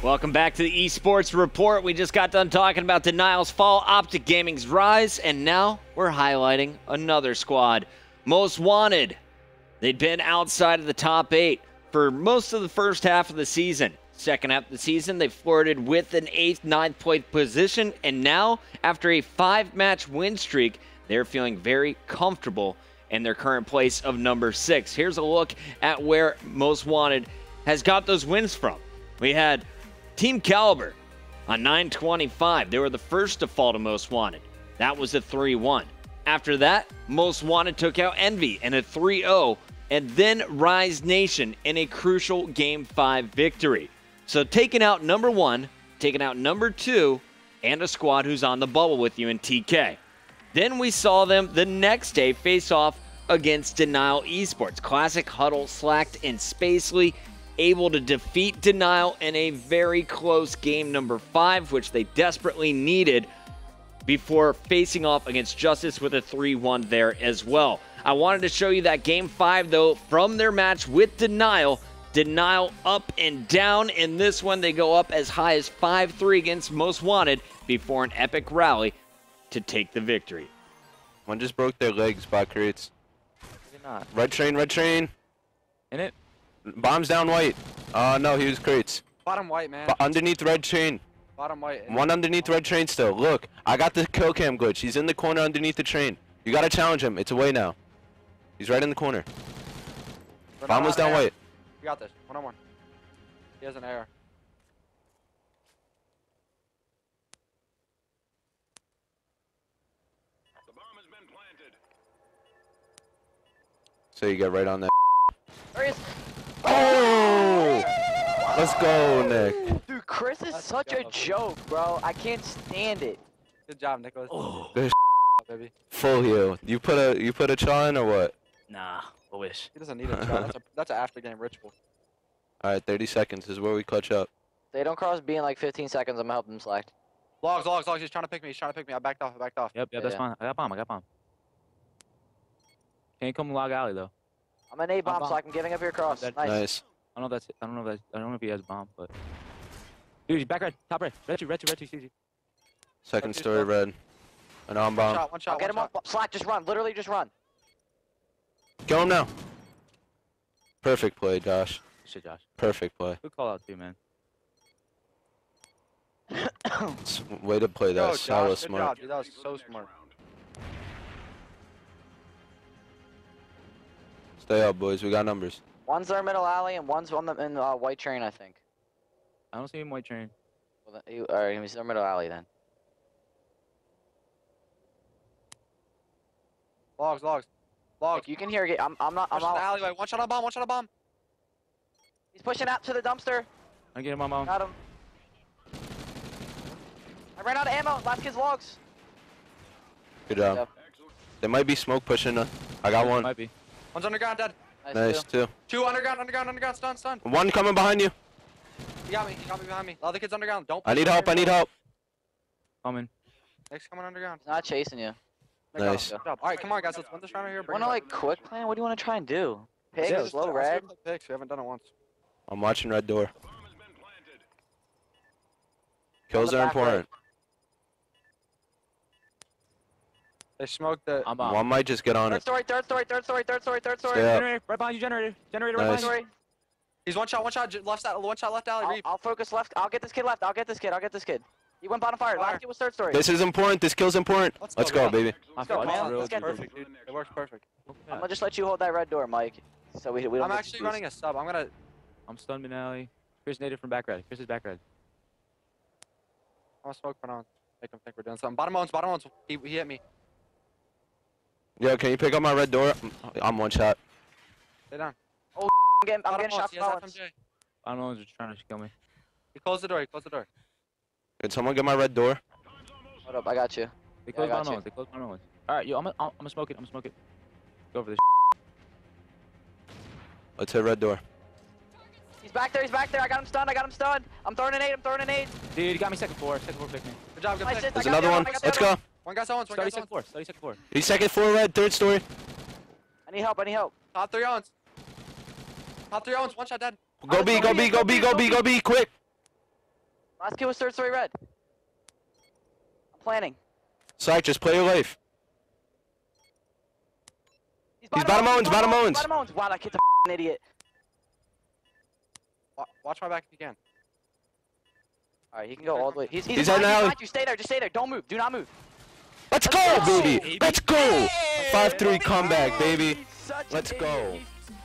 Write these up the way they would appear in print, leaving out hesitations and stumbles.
Welcome back to the eSports Report. We just got done talking about Denial's fall, Optic Gaming's rise, and now we're highlighting another squad. Most Wanted. They'd been outside of the top 8 for most of the first half of the season. Second half of the season, they flirted with an 8th, 9th place position, and now, after a 5-match win streak, they're feeling very comfortable in their current place of number 6. Here's a look at where Most Wanted has got those wins from. We had Team Caliber on 925. They were the first to fall to Most Wanted. That was a 3-1. After that, Most Wanted took out Envy in a 3-0, and then Rise Nation in a crucial Game 5 victory. So taking out number 1, taking out number 2, and a squad who's on the bubble with you in TK. Then we saw them the next day face off against Denial eSports. Classic Huddle, Slacked, and Spacely able to defeat Denial in a very close game number 5, which they desperately needed before facing off against Justice with a 3-1 there as well. I wanted to show you that game 5, though, from their match with Denial. Denial up and down. In this one, they go up as high as 5-3 against Most Wanted before an epic rally to take the victory. One just broke their legs, bot crates. Maybe not. Red train, red train. In it? Bombs down white. No, he was crates. Bottom white, man. Underneath red train. Bottom white. One underneath red train still. Look, I got the kill cam glitch. He's in the corner underneath the train. You gotta challenge him. It's away now. He's right in the corner. Bomb was down white. You got this. 1-on-1. He has an error. The bomb has been planted. So you get right on that. There he is. Oh! Let's go, Nick. Dude, Chris is Let's such go, a joke, bro. I can't stand it. Good job, Nicholas. Oh. Good Baby. full heal. You put a chaw in or what? Nah, I wish. He doesn't need a shot. That's an after game ritual. Alright, 30 seconds is where we clutch up. They don't cross B in like 15 seconds. I'm gonna help them select. Logs. He's trying to pick me. I backed off. Yep, Yeah, that's yeah. fine. I got bomb. Can't come log alley though. I'm an A bomb, bomb. so I can giving up your cross. Dead. Nice. Nice. I don't know if he has bomb, but dude, he's back red, top red, red two, CG. Second story red. An on bomb. One shot. I'll get him up. Slack, just run. Literally just run. Kill him now. Perfect play, Josh. Good shit, Josh. Perfect play. Good call out too, man. Way to play that. Yo, That was Josh, good smart. job, dude. That was so smart. Stay up, boys. We got numbers. One's our middle alley and one's on the in white train, I think. I don't see him white train. Well, alright, he's our middle alley then. Logs. Like, you can hear it. I'm not. One I'm shot in the out. alleyway. One shot on bomb. He's pushing out to the dumpster. I get him on bomb. Got him. I ran out of ammo. Last kid's logs. Good job. Yep. There might be smoke pushing. I got one. Might be. One's underground, dead. Nice, too. too. 2 underground. Stun. One coming behind you. He got me behind me. The other kid's underground. Don't. I need push help. underground. Coming. Next coming underground. He's not chasing you. Nice. Good job. All right, come on, guys. Let's win this round here. Wanna like quick plan? What do you want to try and do? Pigs, Yeah, slow red. Picks. We haven't done it once. I'm watching red door. The bomb has been planted. Kills the are back important. They smoked the. I'm bomb. One might just get on Third it. story. Stay up. Generator, right behind you, generator right Nice. behind you. Story. He's one shot. Left alley. I'll focus left. I'll get this kid left. I'll get this kid. He went bottom fire. Fire. Last kid was third story. This is important. This kill's important. Let's go, go, baby. Let's go, man. Real Let's get good. this. Perfect, dude. It works perfect. I'm gonna just let you hold that red door, Mike. So we don't I'm get actually confused. running a sub. I'm stunned mid alley. Chris native from back red. Chris is back red. I'm gonna smoke for now. Make him think we're doing something. Bottom owns. He hit me. Yo, can you pick up my red door? I'm one shot. Stay down. I'm getting shots He from has Owens. FMJ. I don't know who's just trying to kill me. He closed the door. Can someone get my red door? Hold up, I got you. They Yeah, I close got my you. nose. They close my nose. All right, yo, I'm gonna smoke it. Go over this. Let's hit red door. He's back there. I got him stunned. I'm throwing an eight. Dude, he got me second floor. Second floor pick me. Good job. Good My pick. assist, There's I got another the one. I got the Let's other go. One guy's Owens. Study second floor. He's second floor red, third story. I need help. Top 3 Owens. One shot dead. Go B, quick. Last kill was third story red. I'm planning. Slack, just play your life. He's bottom owns, bottom owns. Bottom owns. Wow, that kid's a f***ing idiot. Watch my back if you can. Alright, he can go all the way. He's at behind alley. you. Stay there. Just stay there. Don't move. Do not move. Let's go, baby. Let's go. 5-3 comeback, baby. Let's go.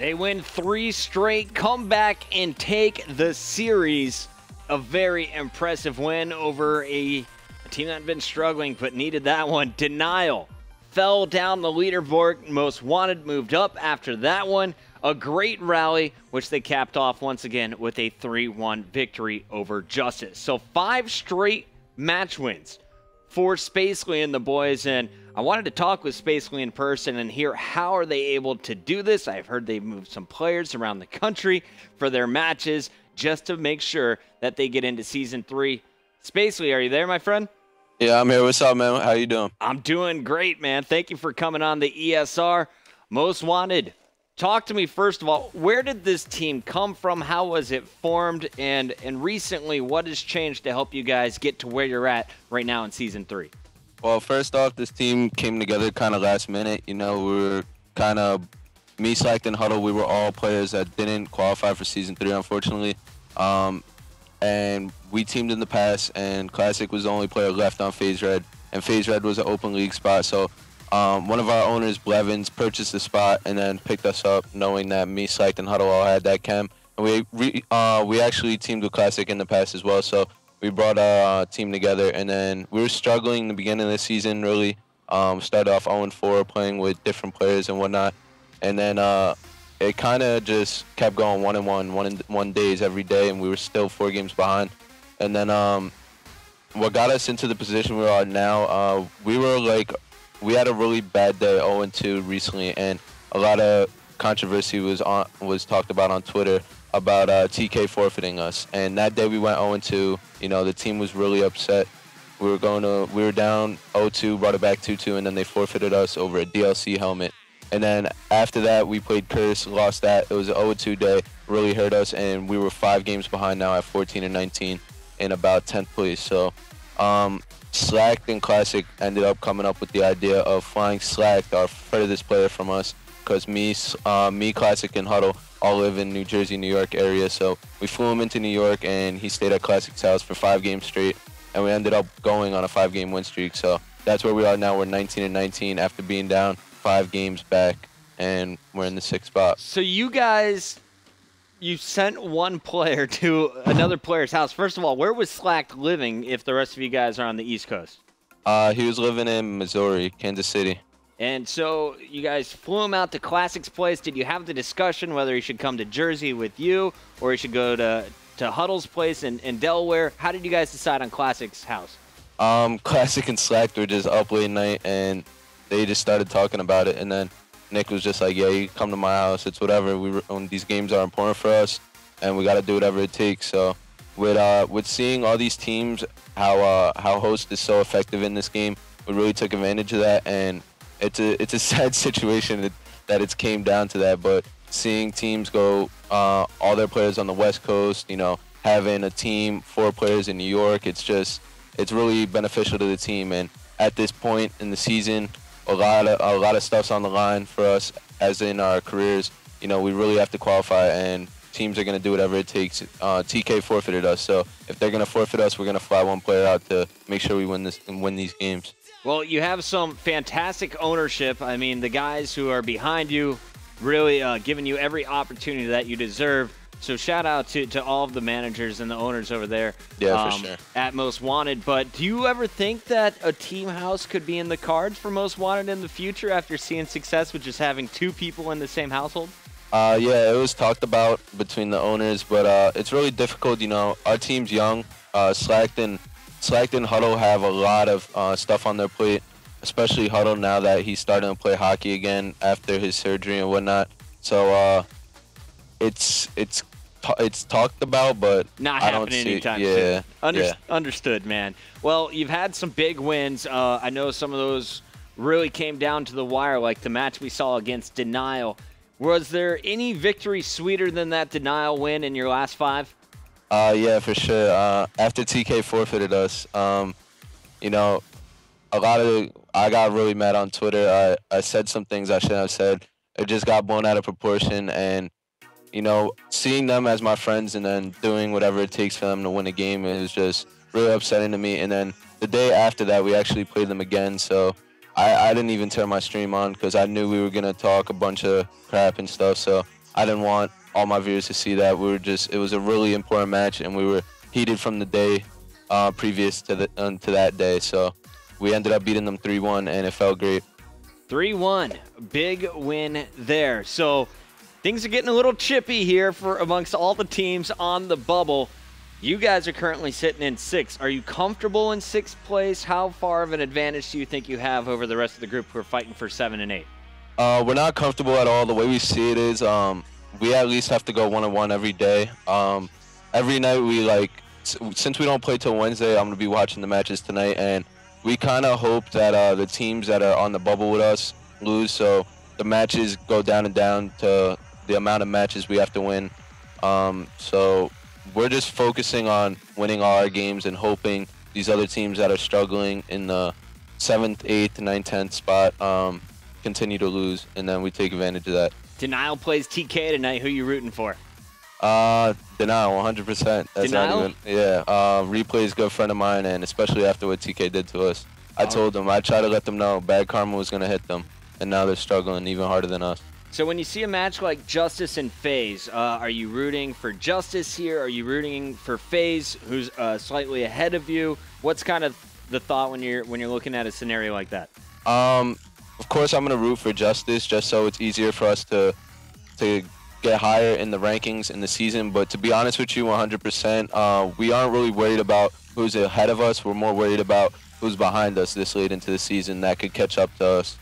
They win 3 straight, come back and take the series. A very impressive win over a team that had been struggling but needed that one. Denial fell down the leaderboard. Most Wanted moved up after that one. A great rally, which they capped off once again with a 3-1 victory over Justice. So 5 straight match wins for Spacely and the boys, and I wanted to talk with Spacely in person and hear how are they able to do this. I've heard they've moved some players around the country for their matches just to make sure that they get into Season 3. Spacely, are you there, my friend? Yeah, I'm here. What's up, man? How you doing? I'm doing great, man. Thank you for coming on the ESR. Most Wanted, talk to me first of all. Where did this team come from? How was it formed? And recently, what has changed to help you guys get to where you're at right now in Season 3? Well, first off, this team came together kind of last minute. You know, we were kind of me, Slack, and Huddle. We were all players that didn't qualify for Season 3, unfortunately. And we teamed in the past, and Classic was the only player left on FaZe Red, and FaZe Red was an open league spot. So one of our owners, Blevins, purchased the spot and then picked us up, knowing that me, Slack, and Huddle all had that chem. And we actually teamed with Classic in the past as well. So we brought our team together, and then we were struggling in the beginning of the season, really. Started off 0-4, playing with different players and whatnot. And then it kind of just kept going 1-1 days every day, and we were still 4 games behind. And then what got us into the position we are now, we had a really bad day, 0-2 recently, and a lot of controversy was talked about on Twitter about TK forfeiting us. And that day we went 0-2. You know, the team was really upset. We were down 0-2, brought it back 2-2, and then they forfeited us over a DLC helmet. And then after that, we played Curse, lost that. It was an 0-2 day, really hurt us, and we were 5 games behind now at 14-19 in about 10th place. So Slack and Classic ended up coming up with the idea of flying Slack, our furthest player from us, because me, Classic, and Huddle all live in New Jersey, New York area. So we flew him into New York, and he stayed at Classic's house for 5 games straight, and we ended up going on a 5-game win streak. So that's where we are now. We're 19-19 after being down 5 games back, and we're in the 6th spot. So you guys, you sent one player to another player's house. First of all, where was Slack living if the rest of you guys are on the East Coast? He was living in Missouri, Kansas City. And so you guys flew him out to Classic's place. Did you have the discussion whether he should come to Jersey with you or he should go to Huddle's place in Delaware? How did you guys decide on Classic's house? Classic and Slack were just up late night, and they just started talking about it. And then Nick was just like, yeah, you come to my house. It's whatever. These games are important for us, and we got to do whatever it takes. So with seeing all these teams, how Host is so effective in this game, we really took advantage of that. And it's a sad situation that it's came down to that. But seeing teams go, all their players on the West Coast, you know, having a team, 4 players in New York, it's really beneficial to the team. And at this point in the season, a lot of stuff's on the line for us, as in our careers. You know, we really have to qualify, and teams are going to do whatever it takes. TK forfeited us, so if they're going to forfeit us, we're going to fly one player out to make sure we win these games. Well, you have some fantastic ownership. I mean, the guys who are behind you really giving you every opportunity that you deserve. So shout out to all of the managers and the owners over there. Yeah, for sure. At Most Wanted. But do you ever think that a team house could be in the cards for Most Wanted in the future after seeing success with just having 2 people in the same household? Yeah, it was talked about between the owners, but it's really difficult. You know, our team's young. Slacked and Huddle have a lot of stuff on their plate, especially Huddle now that he's starting to play hockey again after his surgery and whatnot. So it's talked about, but not I don't happening see anytime soon. Understood, man. Well, you've had some big wins. I know some of those really came down to the wire, like the match we saw against Denial. Was there any victory sweeter than that Denial win in your last 5? Yeah, for sure. After TK forfeited us, you know, I got really mad on Twitter. I said some things I shouldn't have said. It just got blown out of proportion, and seeing them as my friends and then doing whatever it takes for them to win a game is just really upsetting to me. And then the day after that, we actually played them again, so I didn't even turn my stream on because I knew we were gonna talk a bunch of crap and stuff. So I didn't want all my viewers to see that. It was a really important match, and we were heated from the day previous to that day. So we ended up beating them 3-1, and it felt great. 3-1, big win there. So things are getting a little chippy here for amongst all the teams on the bubble. You guys are currently sitting in 6th. Are you comfortable in 6th place? How far of an advantage do you think you have over the rest of the group who are fighting for 7 and 8? We're not comfortable at all. The way we see it is we at least have to go 1-1 every day. Every night since we don't play till Wednesday, I'm going to be watching the matches tonight, and we kind of hope that the teams that are on the bubble with us lose, so the matches go down and down to the amount of matches we have to win. So we're just focusing on winning all our games and hoping these other teams that are struggling in the 7th, 8th, 9th, 10th spot continue to lose, and then we take advantage of that. Denial plays TK tonight. Who you rooting for? Denial, 100%. That's Denial? not even, yeah. Replay is a good friend of mine, and especially after what TK did to us. I told them, I tried to let them know bad karma was going to hit them, and now they're struggling even harder than us. So when you see a match like Justice and FaZe, are you rooting for Justice here? Are you rooting for FaZe, who's slightly ahead of you? What's kind of the thought when you're looking at a scenario like that? Of course, I'm going to root for Justice just so it's easier for us to get higher in the rankings in the season. But to be honest with you, 100%, we aren't really worried about who's ahead of us. We're more worried about who's behind us this late into the season that could catch up to us.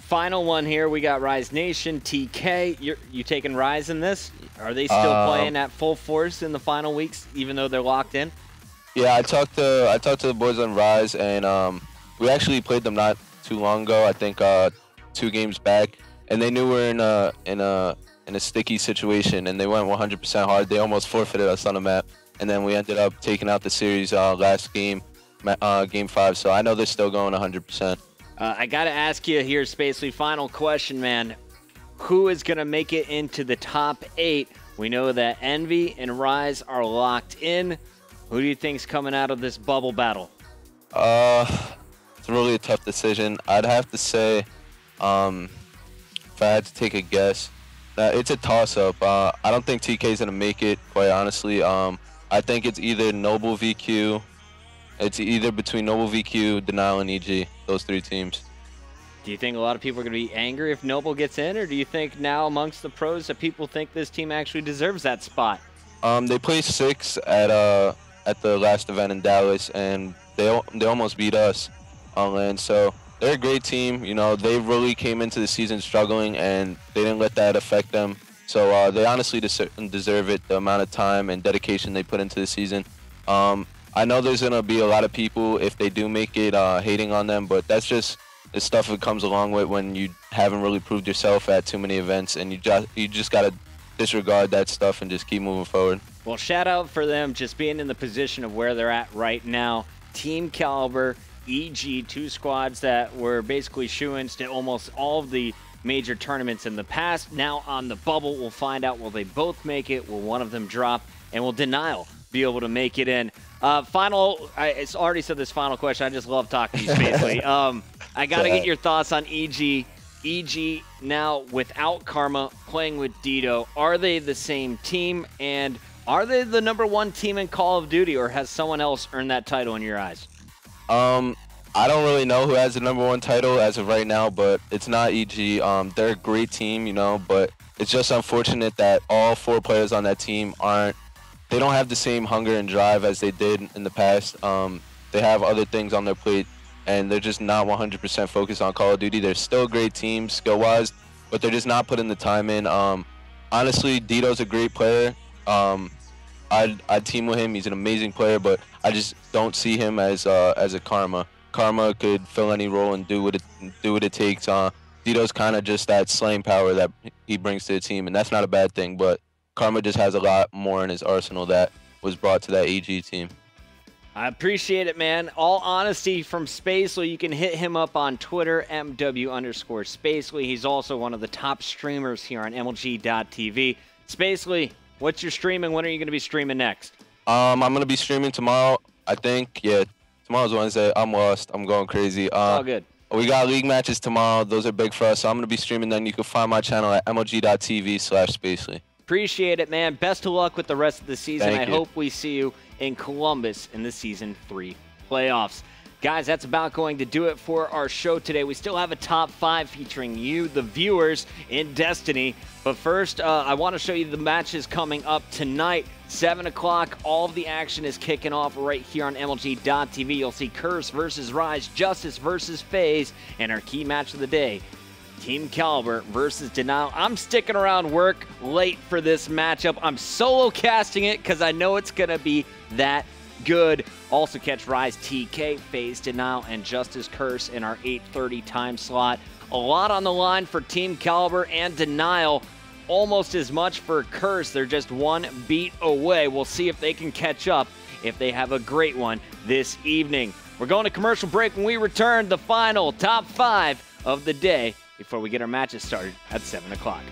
Final one here. We got Rise Nation, TK. You taking Rise in this? Are they still playing at full force in the final weeks, even though they're locked in? Yeah, I talked to the boys on Rise, and we actually played them not too long ago. I think 2 games back, and they knew we're in a sticky situation, and they went 100% hard. They almost forfeited us on the map, and then we ended up taking out the series last game, game 5. So I know they're still going 100%. I got to ask you here, Spacely, final question, man. Who is going to make it into the top 8? We know that Envy and Rise are locked in. Who do you think's coming out of this bubble battle? It's really a tough decision. I'd have to say, if I had to take a guess, it's a toss-up. I don't think TK's going to make it, quite honestly. I think it's either Noble VQ. It's either between Noble VQ, Denial, and EG, those 3 teams. Do you think a lot of people are going to be angry if Noble gets in, or do you think now amongst the pros that people think this team actually deserves that spot? They placed 6 at the last event in Dallas, and they almost beat us on land. So they're a great team. They really came into the season struggling, and they didn't let that affect them. So they honestly deserve it, the amount of time and dedication they put into the season. I know there's going to be a lot of people, if they do make it, hating on them, but that's just the stuff that comes along with when you haven't really proved yourself at too many events, and you just got to disregard that stuff and just keep moving forward. Well, shout out for them just being in the position of where they're at right now. Team Caliber, EG, 2 squads that were basically shoo-ins to almost all of the major tournaments in the past. Now on the bubble, we'll find out, will they both make it? Will one of them drop? And will Denial be able to make it in? It's already said this final question. I just love talking to you, Spacely. I got to get your thoughts on EG. EG now without Karma, playing with Dito. Are they the same team? And are they the #1 team in Call of Duty, or has someone else earned that title in your eyes? I don't really know who has the #1 title as of right now, but it's not EG. They're a great team, but it's just unfortunate that all 4 players on that team they don't have the same hunger and drive as they did in the past. They have other things on their plate, and they're just not 100% focused on Call of Duty. They're still a great team skill-wise, but they're just not putting the time in. Honestly, Dito's a great player. I'd team with him. He's an amazing player, but I just don't see him as a Karma. Karma could fill any role and do what it takes. Dito's kind of just that slaying power that he brings to the team, and that's not a bad thing, but Karma just has a lot more in his arsenal that was brought to that AG team. I appreciate it, man. All honesty from Spacely. You can hit him up on Twitter, MW_Spacely. He's also one of the top streamers here on MLG.TV. Spacely, what's your streaming? When are you going to be streaming next? I'm going to be streaming tomorrow. I think, yeah, tomorrow's Wednesday. I'm lost. I'm going crazy. All good. We got league matches tomorrow. Those are big for us. So I'm going to be streaming then. You can find my channel at MLG.TV/Spacely. Appreciate it, man. Best of luck with the rest of the season. Thank I you. hope we see you in Columbus in the Season 3 playoffs. Guys, that's about going to do it for our show today. We still have a top 5 featuring you, the viewers, in Destiny. But first, I want to show you the matches coming up tonight. 7 o'clock, all of the action is kicking off right here on MLG.TV. You'll see Curse versus Rise, Justice versus FaZe, and our key match of the day, Team Caliber versus Denial. I'm sticking around work late for this matchup. I'm solo casting it because I know it's going to be that good. Also catch Rise TK, FaZe Denial, and Justice Curse in our 8:30 time slot. A lot on the line for Team Caliber and Denial. Almost as much for Curse. They're just one beat away. We'll see if they can catch up if they have a great one this evening. We're going to commercial break. When we return, the final top 5 of the day before we get our matches started at 7 o'clock.